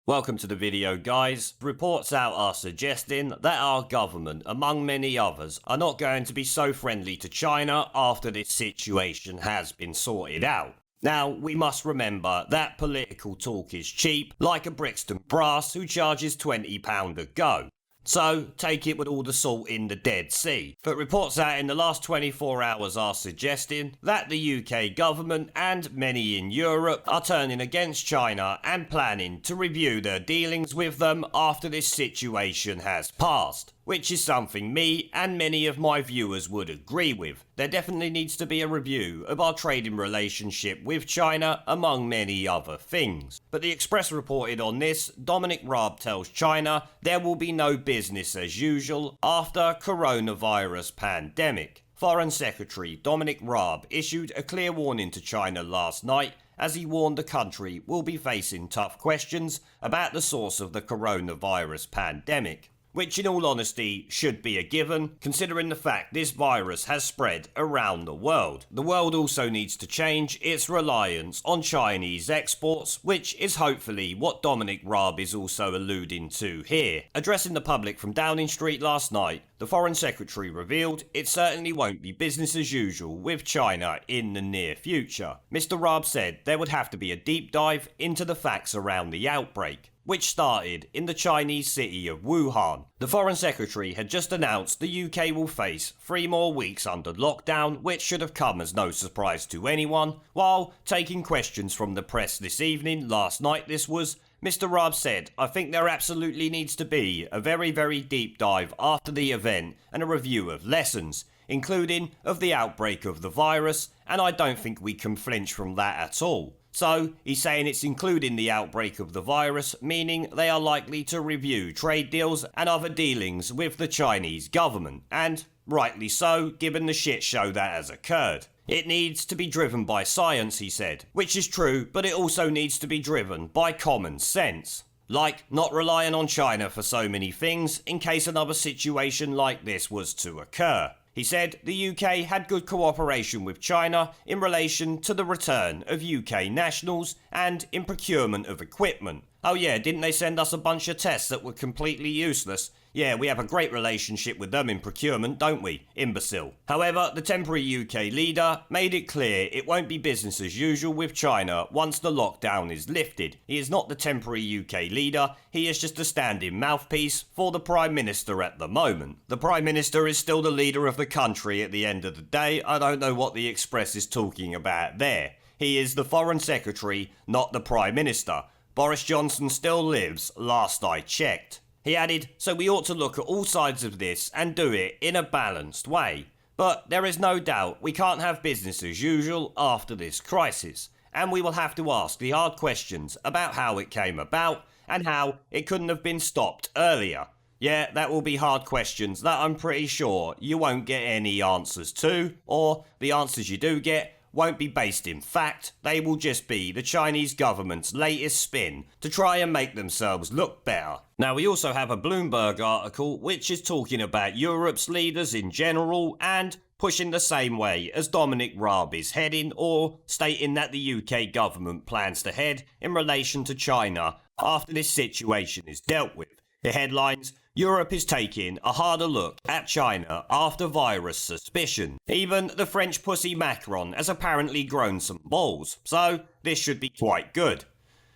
Welcome to the video, guys. Reports out are suggesting that our government, among many others, are not going to be so friendly to China after this situation has been sorted out. Now, we must remember that political talk is cheap, like a Brixton brass who charges £20 a go. So, take it with all the salt in the Dead Sea. But reports out in the last 24 hours are suggesting that the UK government and many in Europe are turning against China and planning to review their dealings with them after this situation has passed. Which is something me and many of my viewers would agree with. There definitely needs to be a review of our trading relationship with China, among many other things. But the Express reported on this. Dominic Raab tells China there will be no business as usual after coronavirus pandemic. Foreign Secretary Dominic Raab issued a clear warning to China last night as he warned the country will be facing tough questions about the source of the coronavirus pandemic. Which in all honesty should be a given, considering the fact this virus has spread around the world. The world also needs to change its reliance on Chinese exports, which is hopefully what Dominic Raab is also alluding to here. Addressing the public from Downing Street last night, the Foreign Secretary revealed it certainly won't be business as usual with China in the near future. Mr. Raab said there would have to be a deep dive into the facts around the outbreak, which started in the Chinese city of Wuhan. The Foreign Secretary had just announced the UK will face 3 more weeks under lockdown, which should have come as no surprise to anyone. While taking questions from the press this evening, last night this was, Mr. Raab said, I think there absolutely needs to be a very deep dive after the event and a review of lessons, including of the outbreak of the virus, and I don't think we can flinch from that at all. So, he's saying it's including the outbreak of the virus, meaning they are likely to review trade deals and other dealings with the Chinese government, and rightly so, given the shit show that has occurred. It needs to be driven by science, he said, which is true, but it also needs to be driven by common sense. Like not relying on China for so many things in case another situation like this was to occur. He said the UK had good cooperation with China in relation to the return of UK nationals and in procurement of equipment. Oh yeah, didn't they send us a bunch of tests that were completely useless? Yeah, we have a great relationship with them in procurement, don't we? Imbecile. However, the temporary UK leader made it clear it won't be business as usual with China once the lockdown is lifted. He is not the temporary UK leader, he is just a stand-in mouthpiece for the Prime Minister at the moment. The Prime Minister is still the leader of the country at the end of the day. I don't know what the Express is talking about there. He is the Foreign Secretary, not the Prime Minister. Boris Johnson still lives, last I checked. He added, so we ought to look at all sides of this and do it in a balanced way. But there is no doubt we can't have business as usual after this crisis, and we will have to ask the hard questions about how it came about and how it couldn't have been stopped earlier. Yeah, that will be hard questions that I'm pretty sure you won't get any answers to, or the answers you do get won't be based in fact. They will just be the Chinese government's latest spin to try and make themselves look better. Now, we also have a Bloomberg article which is talking about Europe's leaders in general and pushing the same way as Dominic Raab is heading, or stating that the UK government plans to head in relation to China after this situation is dealt with. The headlines, Europe is taking a harder look at China after virus suspicion. Even the French pussy Macron has apparently grown some balls, so this should be quite good.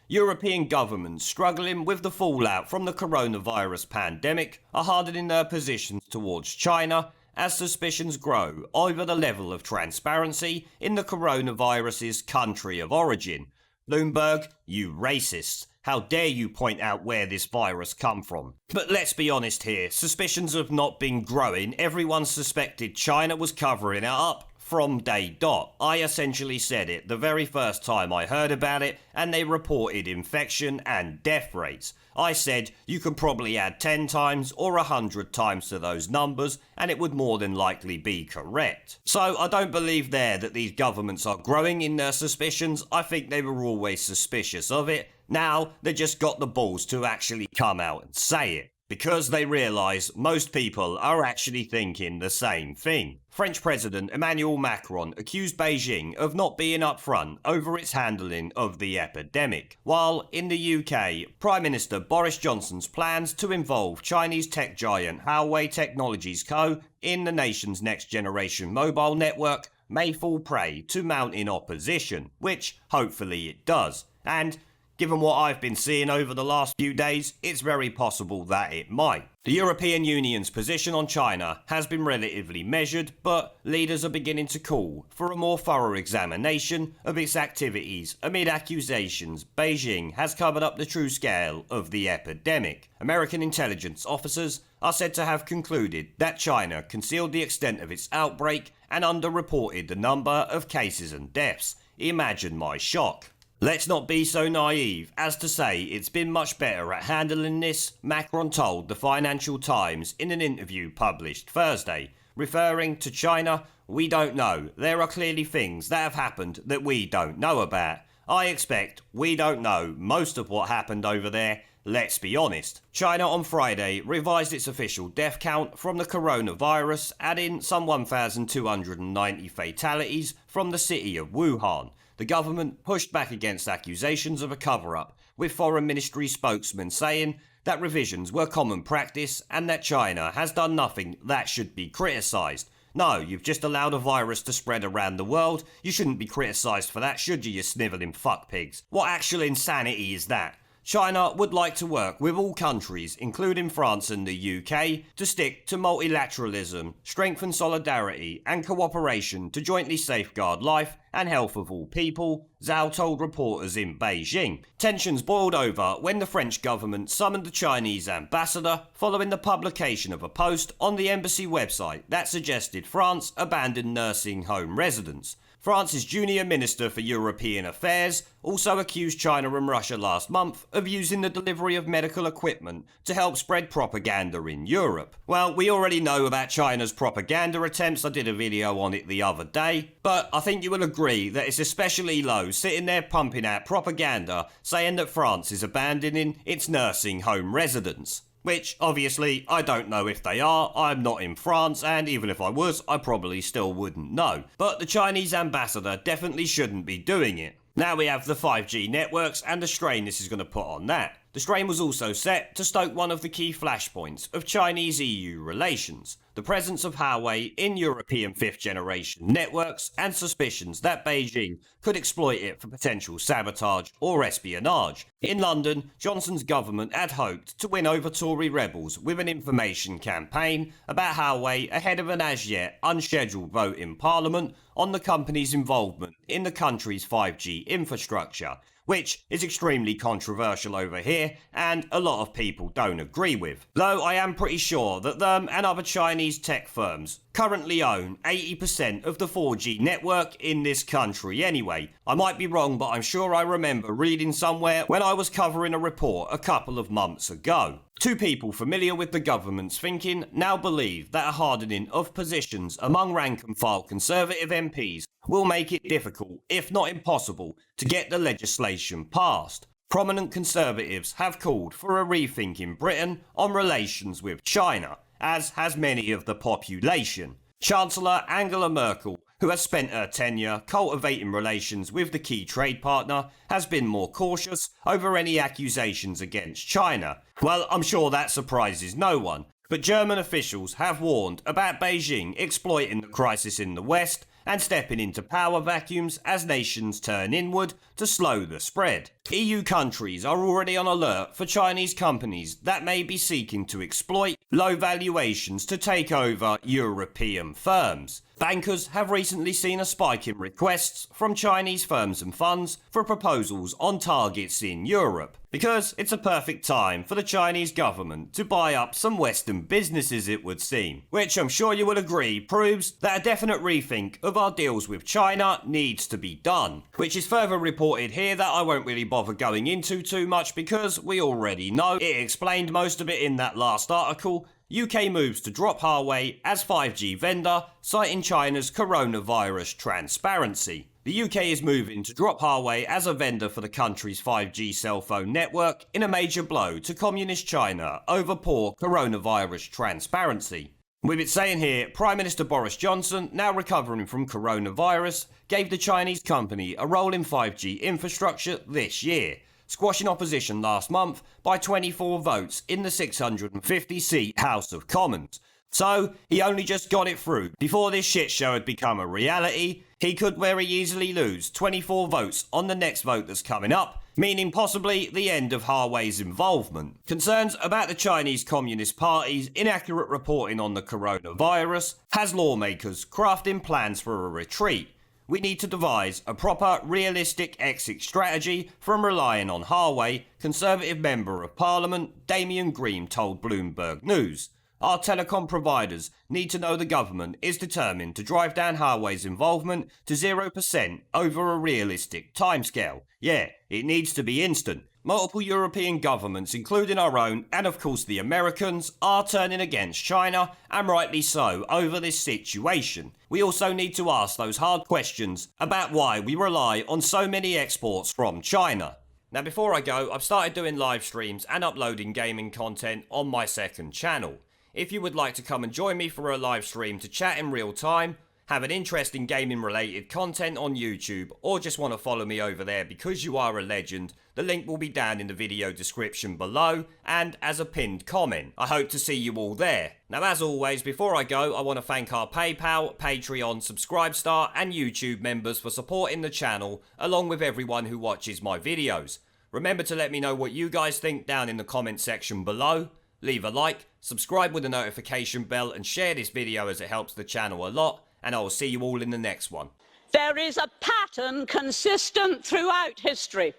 European governments struggling with the fallout from the coronavirus pandemic are hardening their positions towards China as suspicions grow over the level of transparency in the coronavirus's country of origin. Bloomberg, you racists. How dare you point out where this virus come from? But let's be honest here, suspicions have not been growing. Everyone suspected China was covering it up from day dot. I essentially said it the very first time I heard about it, and they reported infection and death rates. I said you could probably add 10 times or 100 times to those numbers and it would more than likely be correct. So I don't believe there that these governments are growing in their suspicions. I think they were always suspicious of it. Now they just got the balls to actually come out and say it. Because they realise most people are actually thinking the same thing. French President Emmanuel Macron accused Beijing of not being upfront over its handling of the epidemic, while in the UK, Prime Minister Boris Johnson's plans to involve Chinese tech giant Huawei Technologies Co. in the nation's next generation mobile network may fall prey to mounting opposition, which hopefully it does. And given what I've been seeing over the last few days, it's very possible that it might. The European Union's position on China has been relatively measured, but leaders are beginning to call for a more thorough examination of its activities amid accusations Beijing has covered up the true scale of the epidemic. American intelligence officers are said to have concluded that China concealed the extent of its outbreak and underreported the number of cases and deaths. Imagine my shock. Let's not be so naive as to say it's been much better at handling this, Macron told the Financial Times in an interview published Thursday. Referring to China, we don't know. There are clearly things that have happened that we don't know about. I expect we don't know most of what happened over there. Let's be honest. China on Friday revised its official death count from the coronavirus, adding some 1,290 fatalities from the city of Wuhan. The government pushed back against accusations of a cover-up, with Foreign Ministry spokesmen saying that revisions were common practice and that China has done nothing that should be criticised. No, you've just allowed a virus to spread around the world. You shouldn't be criticised for that, should you snivelling fuckpigs? What actual insanity is that? China would like to work with all countries, including France and the UK, to stick to multilateralism, strengthen solidarity and cooperation to jointly safeguard life and health of all people, Zhao told reporters in Beijing. Tensions boiled over when the French government summoned the Chinese ambassador following the publication of a post on the embassy website that suggested France abandoned nursing home residents. France's junior minister for European affairs also accused China and Russia last month of using the delivery of medical equipment to help spread propaganda in Europe. Well, we already know about China's propaganda attempts. I did a video on it the other day, but I think you will agree that it's especially low sitting there pumping out propaganda saying that France is abandoning its nursing home residents. Which, obviously, I don't know if they are. I'm not in France, and even if I was, I probably still wouldn't know. But the Chinese ambassador definitely shouldn't be doing it. Now we have the 5G networks and the strain this is going to put on that. The strain was also set to stoke one of the key flashpoints of Chinese-EU relations, the presence of Huawei in European fifth-generation networks and suspicions that Beijing could exploit it for potential sabotage or espionage. In London, Johnson's government had hoped to win over Tory rebels with an information campaign about Huawei ahead of an as-yet unscheduled vote in Parliament on the company's involvement in the country's 5G infrastructure, which is extremely controversial over here and a lot of people don't agree with. Though I am pretty sure that them and other Chinese tech firms currently own 80% of the 4G network in this country anyway. I might be wrong, but I'm sure I remember reading somewhere when I was covering a report a couple of months ago. Two people familiar with the government's thinking now believe that a hardening of positions among rank-and-file Conservative MPs will make it difficult, if not impossible, to get the legislation passed. Prominent Conservatives have called for a rethink in Britain on relations with China, as has many of the population. Chancellor Angela Merkel, who has spent her tenure cultivating relations with the key trade partner, has been more cautious over any accusations against China. Well, I'm sure that surprises no one, but German officials have warned about Beijing exploiting the crisis in the West and stepping into power vacuums as nations turn inward to slow the spread. EU countries are already on alert for Chinese companies that may be seeking to exploit low valuations to take over European firms. Bankers have recently seen a spike in requests from Chinese firms and funds for proposals on targets in Europe, because it's a perfect time for the Chinese government to buy up some Western businesses, it would seem, which I'm sure you will agree proves that a definite rethink of our deals with China needs to be done, which is further reported here that I won't really bother going into too much because we already know. It explained most of it in that last article. UK moves to drop Huawei as 5G vendor, citing China's coronavirus transparency. The UK is moving to drop Huawei as a vendor for the country's 5G cell phone network in a major blow to Communist China over poor coronavirus transparency. With it saying here, Prime Minister Boris Johnson, now recovering from coronavirus, gave the Chinese company a role in 5G infrastructure this year, squashing opposition last month by 24 votes in the 650-seat House of Commons. So, he only just got it through. Before this shit show had become a reality, he could very easily lose 24 votes on the next vote that's coming up, meaning possibly the end of Huawei's involvement. Concerns about the Chinese Communist Party's inaccurate reporting on the coronavirus has lawmakers crafting plans for a retreat. We need to devise a proper, realistic exit strategy from relying on Huawei, Conservative Member of Parliament Damien Green told Bloomberg News. Our telecom providers need to know the government is determined to drive down Huawei's involvement to 0% over a realistic timescale. Yeah, it needs to be instant. Multiple European governments, including our own, and of course the Americans, are turning against China, and rightly so, over this situation. We also need to ask those hard questions about why we rely on so many exports from China. Now before I go, I've started doing live streams and uploading gaming content on my second channel. If you would like to come and join me for a live stream to chat in real time, have an interest in gaming related content on YouTube, or just want to follow me over there because you are a legend, the link will be down in the video description below and as a pinned comment. I hope to see you all there. Now as always, before I go, I want to thank our PayPal, Patreon, Subscribestar and YouTube members for supporting the channel, along with everyone who watches my videos. Remember to let me know what you guys think down in the comment section below. Leave a like, subscribe with the notification bell and share this video as it helps the channel a lot, and I will see you all in the next one. There is a pattern consistent throughout history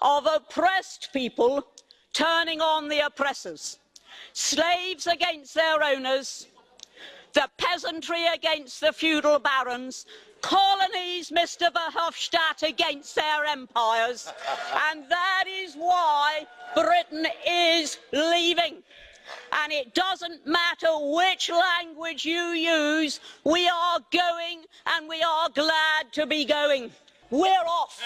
of oppressed people turning on the oppressors, slaves against their owners, the peasantry against the feudal barons, colonies, Mr. Verhofstadt, against their empires, and that is why Britain is leaving. And it doesn't matter which language you use, we are going, and we are glad to be going. We're off.